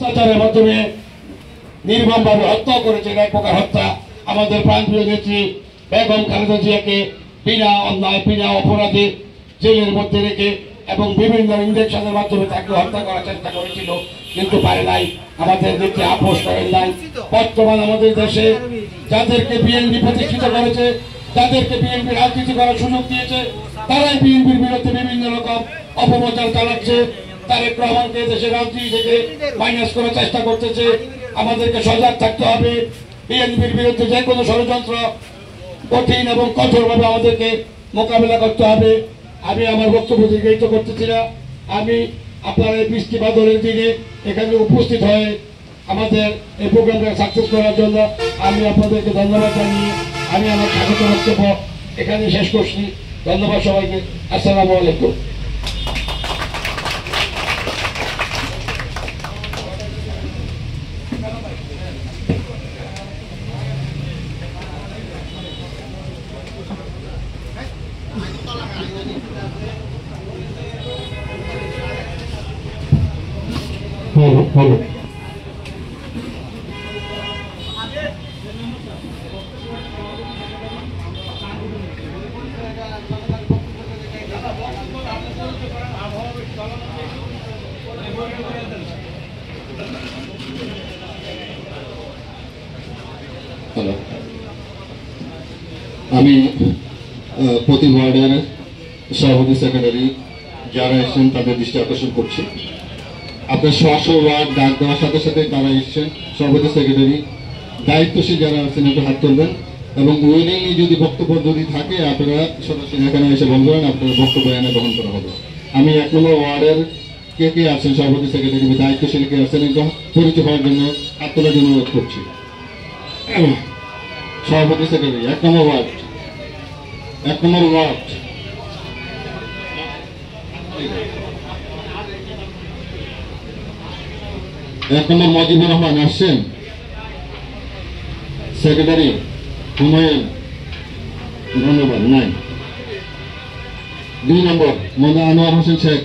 অত্যাচারের মাধ্যমে নির্মমভাবে হত্যা করেছেন, এক প্রকার হত্যা। আমাদের প্রাণপ্রিয় নেত্রী বেগম খালেদা জিয়াকে বিনা অন্যায় বিনা অপরাধে জেলের মধ্যে রেখে এবং বিভিন্ন ইঞ্জেকশনের মাধ্যমে তাকে হত্যা করার চেষ্টা করেছিল, কিন্তু পারে নাই। আমাদের নেত্রী আপোষ করেন নাই। বর্তমান আমাদের দেশে যাদেরকে বিএনপি প্রতিষ্ঠিত করেছে, যাদেরকে বিএনপি রাজনীতি করার সুযোগ দিয়েছে, তারাই বিএনপির বিরুদ্ধে বিভিন্ন রকম অপপ্রচার চালাচ্ছে। তারেক রহমানকে দেশের রাজনীতি থেকে মাইনাস করার চেষ্টা করতেছে। আমাদেরকে সজাগ থাকতে হবে। বিএনপির বিরুদ্ধে যে কোনো ষড়যন্ত্র কঠিন এবং কঠোরভাবে আমাদেরকে মোকাবেলা করতে হবে। আমি আমার বক্তব্য দীর্ঘায়িত করতেছি না। আমি আপনার এই বৃষ্টি বাদলের দিনে এখানে উপস্থিত হয়ে আমাদের এই প্রোগ্রামটা সাকসেস করার জন্য আমি আপনাদেরকে ধন্যবাদ জানিয়ে আমি আমার স্বাগত বক্তব্য এখানে শেষ করছি। ধন্যবাদ সবাইকে। আসসালামু আলাইকুম। হ্যালো আমি প্রতি ওয়ার্ডের সভাপতি সেক্রেটারি যারা এসেছেন তাদের দৃষ্টি আকর্ষণ করছি। আপনার স্ব ওয়ার্ড ডাক দেওয়ার সাথে সাথে তারা এসেছেন। সভাপতি সেক্রেটারি দায়িত্বশীল যারা আছেন একটু হাত তুলবেন এবং উইলিংলি যদি বক্তব্য যদি থাকে আপনারা সরাসরি এখানে এসে বলবেন, আপনার বক্তব্য এনে গ্রহণ করা হবে। আমি 1 নম্বর ওয়ার্ডের কে কে আছেন সভাপতি সেক্রেটারি দায়িত্বশীল কে আছেন একটু পরিচয় হওয়ার জন্য হাত তোলার জন্য অনুরোধ করছি। সভাপতি সেক্রেটারি 1 নম্বর ওয়ার্ড 1 নম্বর ওয়ার্ড মজিবুর রহমান আসছেন। সেক্রেটারি হুমায়ুন, ধন্যবাদ। নাই 2 নম্বর মোহাম্মদ আনোয়ার হোসেন শেখ।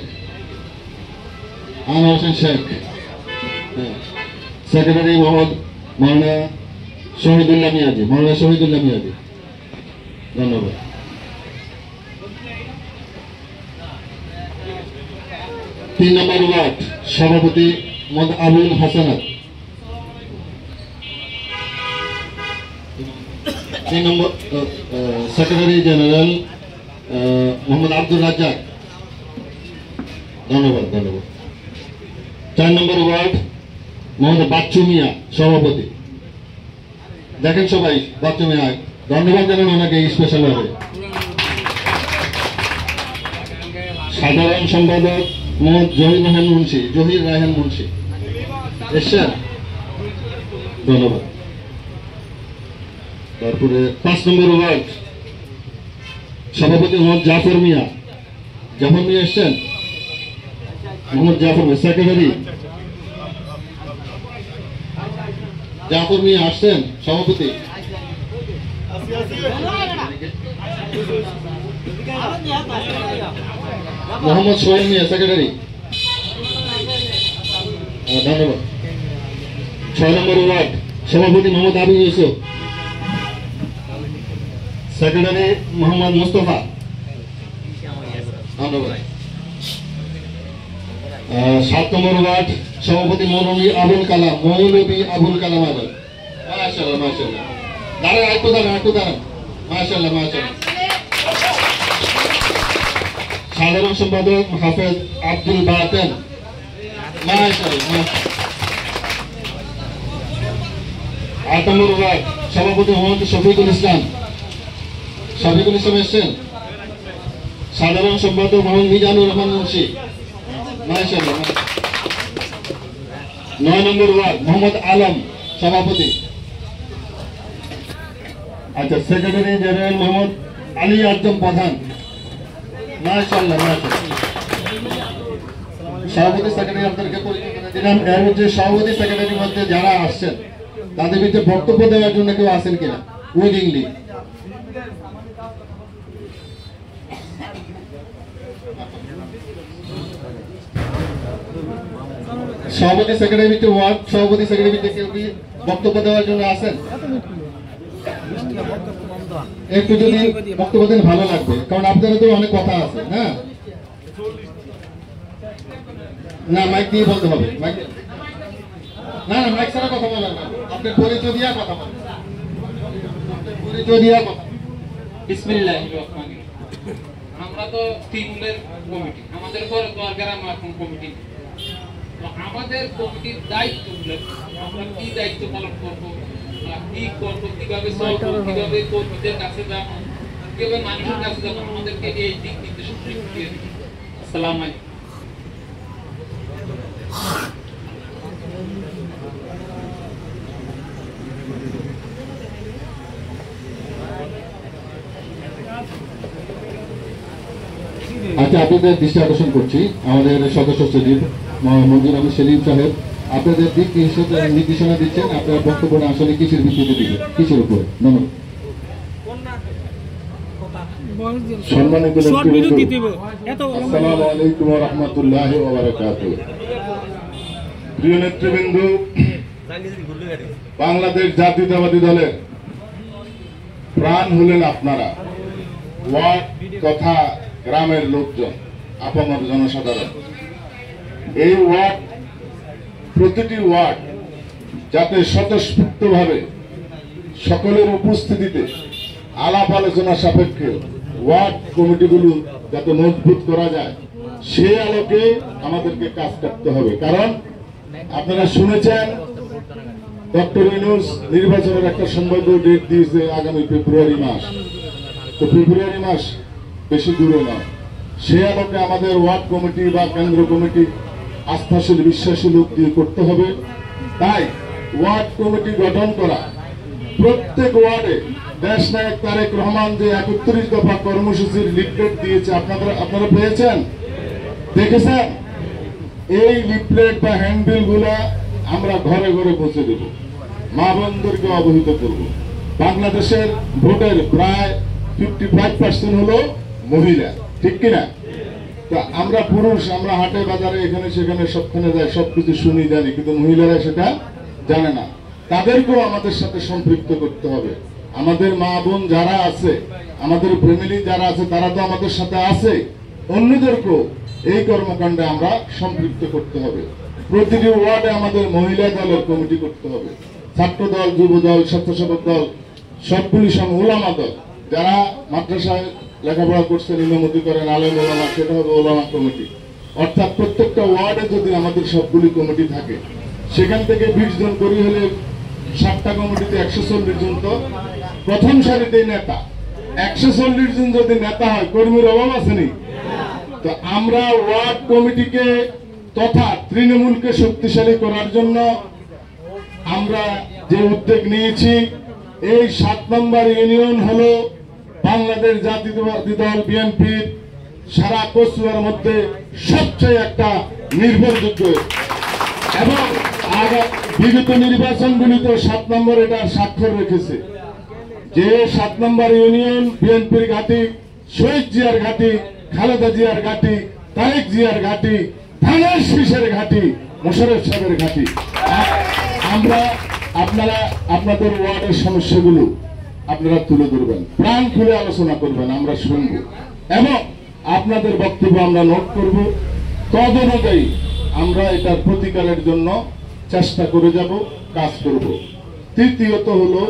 সেক্রেটারি মৌলানা শহীদুল্লাহ মিয়াজি। ধন্যবাদ। 3 নম্বর ওয়ার্ড সভাপতি মোহাম্মদ আবুল হাসানাত। 3 নম্বর সেক্রেটারি জেনারেল মোহাম্মদ আব্দুর রাজ্জাক। ধন্যবাদ। 4 নম্বর ওয়ার্ড মোহাম্মদ বাচ্চু মিয়া সভাপতি। দেখেন সবাই বাচ্চু মিয়া, ধন্যবাদ জানান ওনাকে স্পেশাল ভাবে। সাধারণ সম্পাদক মোহাম্মদ জহির রায়হান মুন্সি এসছেন। ধন্যবাদ। তারপরে 5 নম্বর ওয়ার্ড সভাপতি মোহাম্মদ জাফর মিয়া এসছেন। মোহাম্মদ জাফর মিয়া সেক্রেটারি জাফর মিয়া আসছেন। সভাপতি মোহাম্মদ সোহেল মিয়া সেক্রেটারি। ধন্যবাদ। 6 নম্বর ওয়ার্ড সভাপতি মোহাম্মদ আবু ইউসুফ, সেক্রেটারি মোহাম্মদ মুস্তফা। ধন্যবাদ। 7 নম্বর ওয়ার্ড সভাপতি মৌলভী আবুল কালাম আজাদ। মাশাআল্লাহ। দাঁড়ান একটু দাঁড়ান। মাশাআল্লাহ। সাধারণ সম্পাদক হাফেজ আব্দুল বাতেন। মাশাআল্লাহ। 8 নম্বর ওয়ার্ড সভাপতি মোহাম্মদ শফিকুল ইসলাম এসছেন। সাধারণ সম্পাদক মোহাম্মদ মিজানুর রহমান মুন্সি। মাশাআল্লাহ। 9 নম্বর ওয়ার্ড মোহাম্মদ আলম সভাপতি। আচ্ছা, সেক্রেটারি জেনারেল মোহাম্মদ আলী আজম প্রধান। মাশাআল্লাহ। সভাপতি সেক্রেটারি আপনাদেরকে পরিচয় করে দিলাম। এর মধ্যে সভাপতি সেক্রেটারির মধ্যে যারা আসছেন তাদের ভিতরে বক্তব্য দেওয়ার জন্য কেউ আসেন কিনা উইলিংলি? সভাপতি সেক্রেটারি ওয়ার্ড সভাপতি সেক্রেটারি কেউ কি বক্তব্য দেওয়ার জন্য আসেন? একটু যদি বক্তব্য দেন ভালো লাগবে, কারণ আপনাদের তো অনেক কথা আছে। হ্যাঁ, না মাইক দিয়ে বলতে হবে। না না, মাইক ছাড়া কথা বলেন না, আপনার পরিচয় দিয়া কথা বলেন, পরিচয় দিয়া কথা। বিসমিল্লাহির রহমানির রহিম। আমরা তো তৃণমূলের কমিটি, আমাদের ঘরে তো আর গ্রাম এখন কমিটি নেই। তো আমাদের কমিটির দায়িত্ব হলো আমরা কি দায়িত্ব পালন করবো, কি করবো, কিভাবে চলবো, কিভাবে কর্মীদের কাছে যাবো, কিভাবে মানুষের কাছে যাবো, আমাদেরকে এই দিক নির্দেশনা দিয়ে দিই। আসসালামু আলাইকুম। আচ্ছা, আপনাদের দৃষ্টি আকর্ষণ করছি আমাদের সদস্য সচিব মঞ্জুর আহমেদ সেলিম সাহেব আপনাদের দিক নির্দেশনা দিচ্ছেন। আপনার বক্তব্যটা আসলে কিসের ভিত্তিতে দিবেন, কিসের উপরে? ধন্যবাদ। সম্মানিত আসসালামু আলাইকুম ওয়া রাহমাতুল্লাহি ওয়া বারাকাতুহু। প্রিয় নেতৃবৃন্দ, বাংলাদেশ জাতীয়তাবাদী দলের প্রাণ হলেন আপনারা, ওয়ার্ড তথা গ্রামের লোকজন, আপামর জনসাধারণ। এই ওয়ার্ড, প্রতিটি ওয়ার্ড যাতে স্বতঃস্ফূর্তভাবে সকলের উপস্থিতিতে আলাপ আলোচনা সাপেক্ষে ওয়ার্ড কমিটিগুলো যাতে মজবুত করা যায়, সে আলোকে আমাদেরকে কাজ করতে হবে। কারণ আপনারা শুনেছেন ডক্টর ইউনূস নির্বাচনের একটা সম্ভাব্য ডেট দিয়েছে আগামী ফেব্রুয়ারি মাস। তো ফেব্রুয়ারি মাস বেশি দূরে নয়। সে আলোকে আমাদের ওয়ার্ড কমিটি বা কেন্দ্র কমিটি আস্থাশীল বিশ্বাসী লোক দিয়ে করতে হবে। তাই ওয়ার্ড কমিটি গঠন করা, প্রত্যেক ওয়ার্ডে দেশ নায়ক তারেক রহমান যে 31 দফা কর্মসূচির লিফলেট দিয়েছে, আপনারা পেয়েছেন, দেখেছেন? এই লিফলেট বা হ্যান্ডবিল গুলা আমরা ঘরে ঘরে পৌঁছে দেব, মা বোনদেরকে অবহিত করব। বাংলাদেশের ভোটের প্রায় 55% হলো মহিলা, ঠিক কিনা? তা আমরা পুরুষ, আমরা হাটে বাজারে এখানে সেখানে সবখানে যাই, সবকিছু শুনি জানি, কিন্তু মহিলারা সেটা জানে না। তাদেরকেও আমাদের সাথে সম্পৃক্ত করতে হবে। আমাদের মা বোন যারা আছে, আমাদের ফ্যামিলি যারা আছে, তারা তো আমাদের সাথে আছে, অন্যদেরকেও এই কর্মকাণ্ডে আমরা সম্পৃক্ত করতে হবে। প্রতিটি ওয়ার্ডে আমাদের মহিলা দলের কমিটি করতে হবে, ছাত্র দল, যুব দল, স্বেচ্ছাসেবক দল, সবগুলি সঙ্গে ওলামা দল, যারা মাদ্রাসায় লেখাপড়া করছেন, ইমামতি করেন, আলেম ওলামা, সেটা হবে ওলামা কমিটি। অর্থাৎ প্রত্যেকটা ওয়ার্ডে যদি আমাদের সবগুলি কমিটি থাকে, সেখান থেকে 20 জন করি হলে 7টা কমিটিতে 140 জন, তো প্রথম সারিতেই নেতা। 140 জন যদি নেতা হয়, কর্মীর অভাব আসেনি। তো আমরা ওয়ার্ড কমিটিকে তথা তৃণমূলকে শক্তিশালী করার জন্য আমরা যে উদ্যোগ নিয়েছি, এই 7 নম্বর ইউনিয়ন হলো বাংলাদেশ জাতীয়তাবাদী দল বিএনপির সারা কচুয়ার মধ্যে সবচেয়ে একটা নির্ভরযোগ্য, এবং বিগত নির্বাচনগুলিতে 7 নম্বর এটা স্বাক্ষর রেখেছে যে 7 নম্বর ইউনিয়ন বিএনপির ঘাঁটি, শহীদ জিয়ার ঘাঁটি, খালেদা জিয়ার ঘাঁটি, তারেক জিয়ার ঘাঁটি, ধানের শীষের ঘাঁটি, মোশাররফ সাহেবের ঘাঁটি। আমরা আপনারা আপনাদের ওয়ার্ডের সমস্যাগুলো আপনারা তুলে ধরবেন, প্রাণ খুলে আলোচনা করবেন, আমরা শুনব এবং আপনাদের বক্তব্য আমরা নোট করব। তদ অনুযায়ী আমরা এটার প্রতিকারের জন্য চেষ্টা করে যাব, কাজ করব। তৃতীয়ত হলো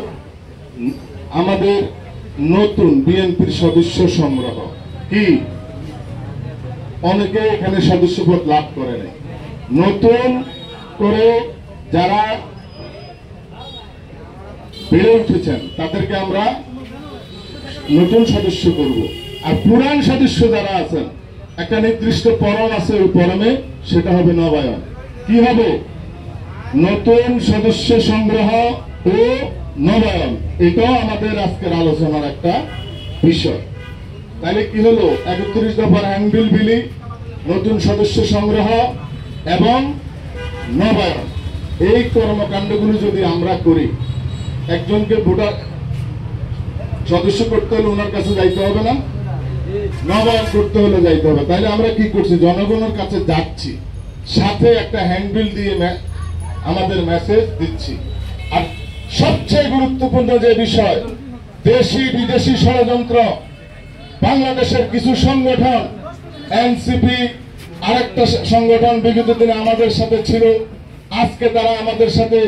আমাদের নতুন বিএনপির সদস্য সংগ্রহ। কি, অনেকে এখানে সদস্যপদ লাভ করে নাই, নতুন করে যারা বেড়ে উঠেছেন তাদেরকে আমরা নতুন সদস্য করব। আর পুরান সদস্য যারা আছেন, একটা নির্দিষ্ট পরম আছে, ওই পরমে সেটা হবে নবায়ন। কি হবে? নতুন সদস্য সংগ্রহ ও নবায়ন, এটাও আমাদের আজকের আলোচনার একটা বিষয়। তাহলে কি হলো? 31 দফার হ্যান্ডবিল বিলি, নতুন সদস্য সংগ্রহ এবং নবায়ন, এই কর্মকাণ্ডগুলো যদি আমরা করি, একজনকে ভোটার সদস্য করতে হলে ওনার কাছে যাইতে হবে না, নবায়ন করতে হলে যাইতে হবে। তাইলে আমরা কি করছি? জনগণের কাছে যাচ্ছি, সাথে একটা হ্যান্ডবিল দিয়ে আমাদের মেসেজ দিচ্ছি। আর সবচেয়ে গুরুত্বপূর্ণ যে বিষয়, দেশি বিদেশি ষড়যন্ত্র, বাংলাদেশের কিছু সংগঠন, এনসিপি আরেকটা সংগঠন বিগত দিনে আমাদের সাথে ছিল, আজকে তারা আমাদের সাথে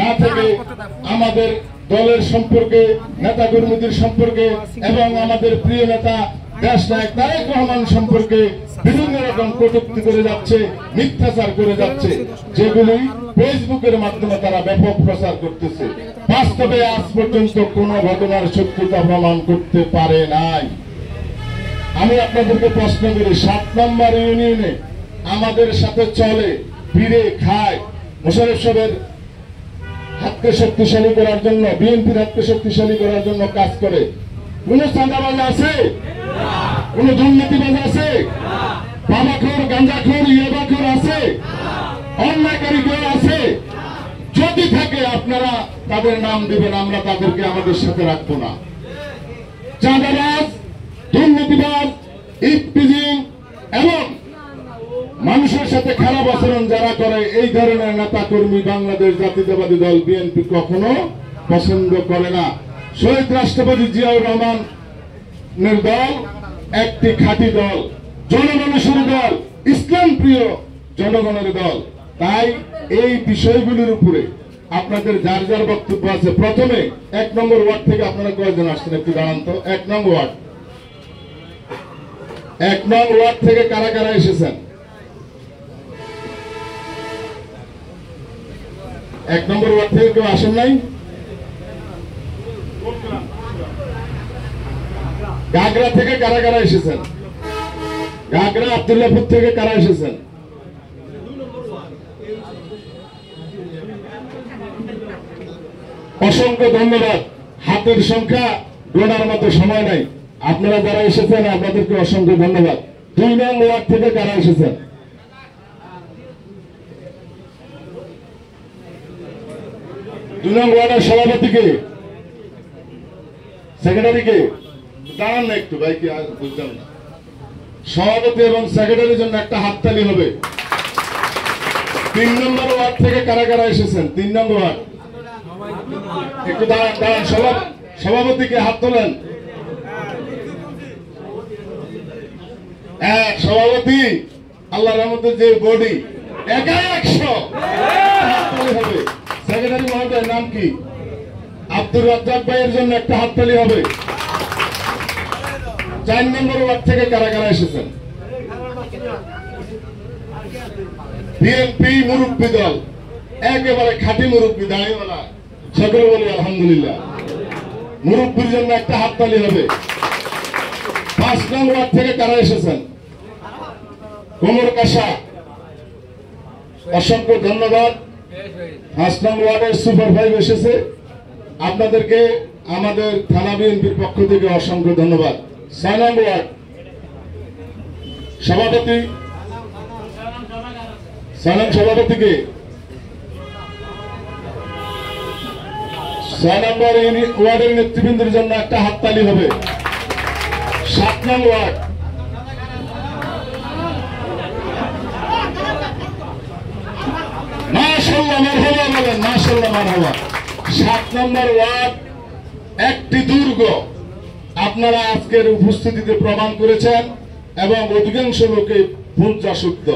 না থেকে আমাদের দলের সম্পর্কে, নেতা কর্মীদের সম্পর্কে এবং আমাদের প্রিয় নেতা দেশ নায়ক তারেক রহমান সম্পর্কে বিভিন্ন রকম কটূক্তি করে যাচ্ছে, মিথ্যাচার করে যাচ্ছে, যেগুলি ফেসবুকের মাধ্যমে তারা ব্যাপক প্রচার করতেছে। বাস্তবে আজ পর্যন্ত কোন ঘটনার সত্যতা প্রমাণ করতে পারে নাই। আমি আপনাদেরকে প্রশ্ন করি, 7 নম্বর ইউনিয়নে আমাদের সাথে চলে, ফিরে খায়, মোশাররফ সাহেবের হাতকে শক্তিশালী করার জন্য, বিএনপির হাতকে শক্তিশালী করার জন্য কাজ করে। কোন চাঁদাবাজ আছে? কোন দুর্নীতিবাজ আছে? বাবাখোর, গাঁজাখোর, ইয়াবাখোর আছে? অন্যায়কারী কেউ আছে? যদি থাকে আপনারা তাদের নাম দিবেন, আমরা তাদেরকে আমাদের সাথে রাখবো না। চাঁদাবাজ, দুর্নীতিবাজ, ইফটিজিং এবং মানুষের সাথে খারাপ আচরণ যারা করে, এই ধরনের নেতা কর্মী বাংলাদেশ জাতীয়তাবাদী দল বিএনপি কখনো পছন্দ করে না। শহীদ রাষ্ট্রপতি জিয়াউর রহমানের দল একটি খাঁটি দল, জনগণের দল, ইসলাম প্রিয় জনগণের দল। তাই এই বিষয়গুলির উপরে আপনাদের যার যার বক্তব্য আছে। প্রথমে 1 নম্বর ওয়ার্ড থেকে আপনারা কয়েকজন আসছেন একটু দাঁড়ান তো। 1 নম্বর ওয়ার্ড, 1 নং ওয়ার্ড থেকে কারা কারা এসেছেন? 1 নম্বর ওয়ার্ড থেকে কেউ আসেন নাই? গাগরা থেকে কারা কারা এসেছেন? গাগরা আব্দুল্লাহপুর থেকে কারা এসেছেন? অসংখ্য ধন্যবাদ। হাতের সংখ্যা গোনার মতো সময় নাই। আপনারা যারা এসেছেন আপনাদেরকে অসংখ্য ধন্যবাদ। 2 নং ওয়ার্ড থেকে কারা এসেছেন? 2 নং ওয়ার্ডের সভাপতিকে, সেক্রেটারিকে দাঁড়ান না একটু ভাই, কি বুঝলাম না। সভাপতি এবং সেক্রেটারির জন্য একটা হাততালি হবে। 3 নম্বর ওয়ার্ড থেকে কারা কারা এসেছেন? 3 নম্বর ওয়ার্ড একটু দাঁড়ান, দাঁড়ান। সভাপতিকে হাত তোলেন। সভাপতি আল্লাহর রহমতে যে বডি, একাই 100 হাততালি হবে। সেক্রেটারি মহোদয়ের নাম কি? আব্দুর রাজ্জাক ভাইয়ের জন্য একটা হাততালি হবে। 4 নম্বর ওয়ার্ড থেকে কারা কারা এসেছেন? বিএনপি মুরব্বী দল, একেবারে খাঁটি মুরব্বী, দাঁড়িয়েওয়ালা, সকলে বলি আলহামদুলিল্লাহ। মুরব্বীর জন্য একটা হাততালি হবে। 5 নং ওয়ার্ড থেকে কারা এসেছেন? কোমর কাশা, অসংখ্য ধন্যবাদ। 5 নং ওয়ার্ডের সুপার 5 এসেছে, আপনাদেরকে আমাদের থানা বিএনপির পক্ষ থেকে অসংখ্য ধন্যবাদ। 6 নং ওয়ার্ড সভাপতি, 6 নং সভাপতিকে 6 নম্বর ওয়ার্ডের নেতৃবৃন্দের জন্য একটা হাততালি হবে। 7 নং ওয়ার্ড, মাশাআল্লাহ মারহাবা বলেন, মাশাআল্লাহ মারহাবা। 7 নম্বর ওয়ার্ড একটি দুর্গ, আপনারা আজকের উপস্থিতিতে প্রমাণ করেছেন এবং অধিকাংশ লোকে বুঝা শুদ্ধ।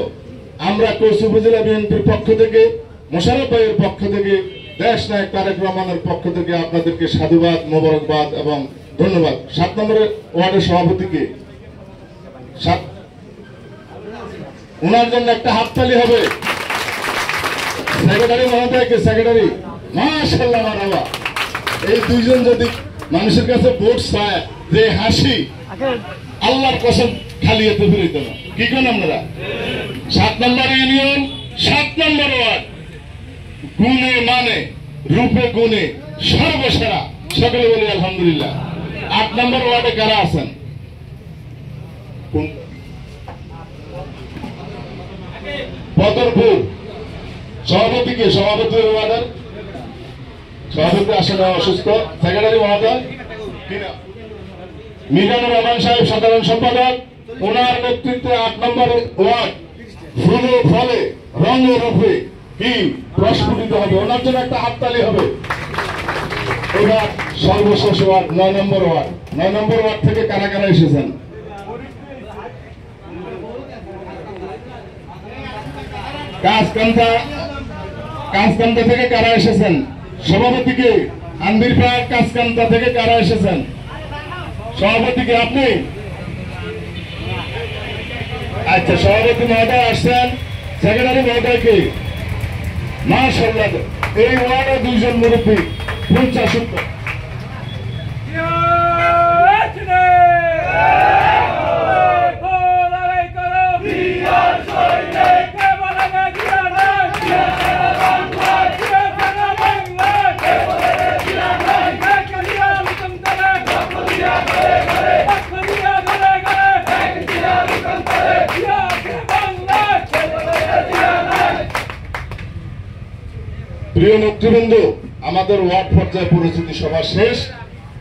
আমরা কোচ উপজেলা বিএনপির পক্ষ থেকে, মোশাররফ ভাইয়ের পক্ষ থেকে, দেশ নায়ক তারেক রহমানের পক্ষ থেকে আপনাদেরকে সাধুবাদ, মোবারকবাদ এবং ধন্যবাদ। 7 নম্বরের ওয়ার্ডের সভাপতিকে, ওনার জন্য একটা হাততালি হবে। সেক্রেটারি মহোদয়কে, সেক্রেটারি মাশাআল্লাহ মারহাবা। এই দুইজন যদি মানুষের কাছে ভোট চায়, যে হাসি, আল্লাহর কসম খালি এতে ফিরিত না। কি করেন আপনারা? 7 নম্বর ইউনিয়ন, 7 নম্বর ওয়ার্ড, গুণে মানে রূপে গুণে সর্বসেরা, সকলে বলি আলহামদুলিল্লাহ। 8 নম্বর ওয়ার্ডে কারা আছেন? বদরপুর সভাপতিকে, সভাপতি ওয়ার্ডের সভাপতি আসলে অসুস্থ, সেক্রেটারি মহোদয় মিজানুর রহমান সাহেব সাধারণ সম্পাদক, ওনার নেতৃত্বে 8 নম্বর ওয়ার্ড ফুলে ফলে রঙে রূপে কি প্রস্ফুটিত হবে। ওনার জন্য একটা হাততালি হবে। এবার সর্বশেষ ওয়ার্ড 9 নম্বর ওয়ার্ড। 9 নম্বর ওয়ার্ড থেকে কারা কারা এসেছেন? কাঁচকান্দা থেকে কারা এসেছেন? সভাপতিকে আন্দিরপাড় কাঁচকান্দা থেকে কারা এসেছেন? সভাপতিকে আপনি? আচ্ছা, সভাপতি মহোদয় আসছেন। সেক্রেটারি মহোদয়কে মাশাআল্লাহ। এই ওয়ার্ডে 2 জন মুরব্বী 50 প্রিয় নেতৃবৃন্দ, আমাদের ওয়ার্ড পর্যায়ে পরিস্থিতি সভা শেষ।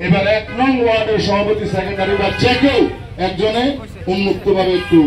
এবার 1 নং ওয়ার্ডের সভাপতি সেক্রেটারি বা যে কেউ একজনে উন্মুক্তভাবে একটু